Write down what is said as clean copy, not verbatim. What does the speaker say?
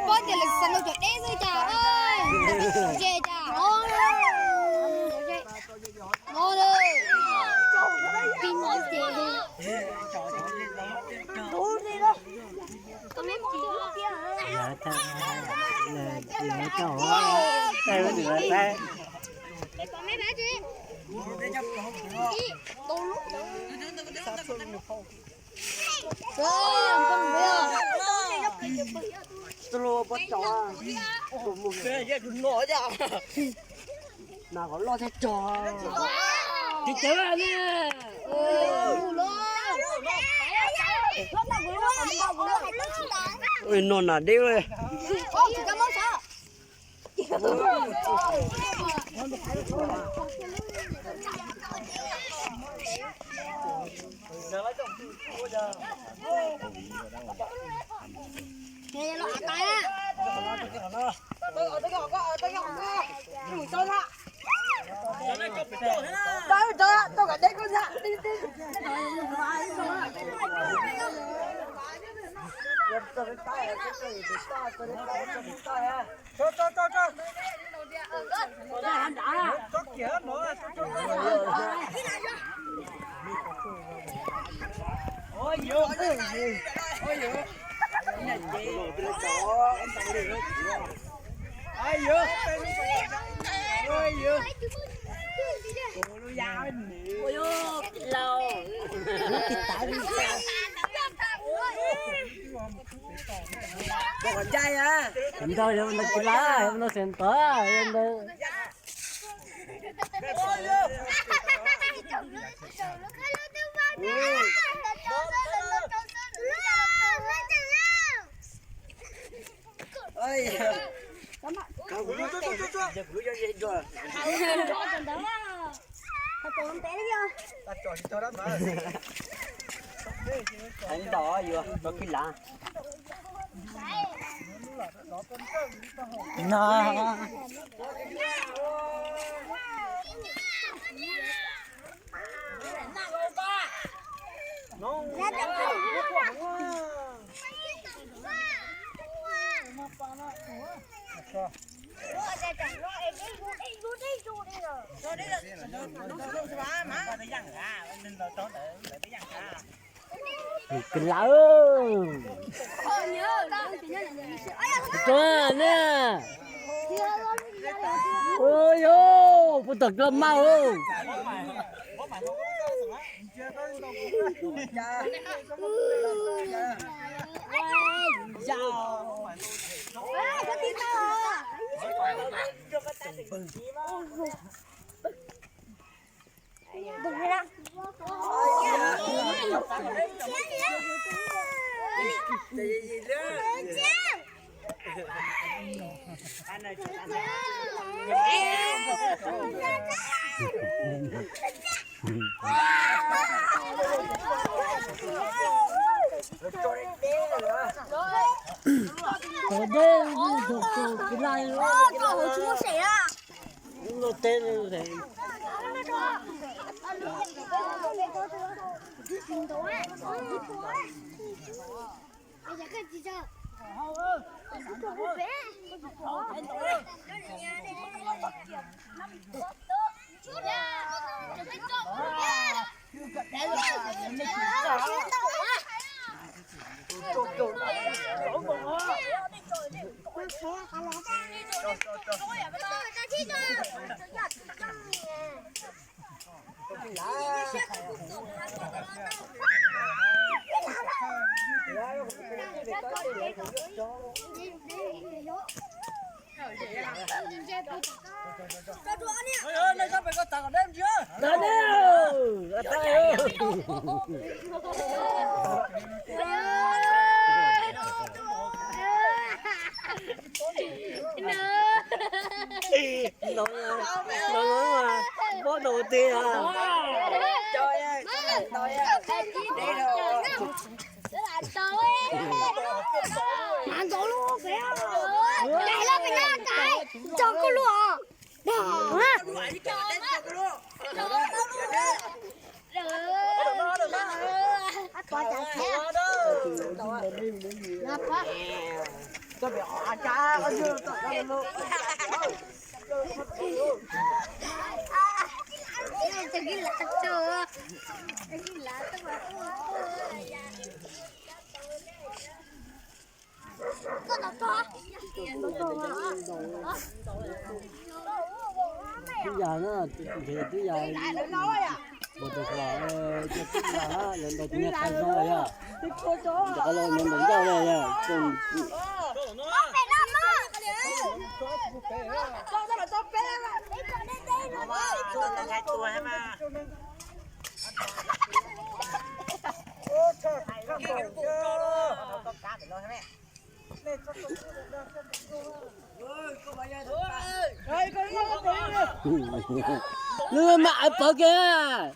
có tiền lịch sân đâu đấy rồi chả ơi chè chả ngon ngon ơi pin ngon chè có mấy chị kia hả là cháu đây mới được là đây có mấy bé chị tôi lúc tôi bắt chó một cái gì cũng nổi ra nào có lo hết trò thì chớ nè ôi non à đi ơi nè nó tay á tôi cả đây con dạ đi đi ôi vô ôi vô ai vô ôi vô ôi vô lâu còn trai à em thôi em nó chỉ lá em nó xem tớ em đây ơi cậu cũng cho gì rồi ta cho đó mà anh đỏ vừa có cái lá nó cái lá cho nè ôi yo phụ tật lâm mau ở đây cái này hồi chú sẽ à nó tên này bây giờ cái gì chưa ơi này sao phải có tặng ở đêm chưa đây nè nói mà bố đầu tiên à trời ơi tôi đi rồi ăn tối luôn phải không đây là mình ăn cái cho cô luôn đó quá trời thế Tôi bị cha con chưa tao luôn. Cái lá chưa. Cái lá tao mà. Con nó to. Bây giờ nó thì bây giờ một tuần qua cho chúng ta lần đầu tiên khai rồi à, cho lo nhận định cho đây à, cùng lừa mẹ bờ kìa.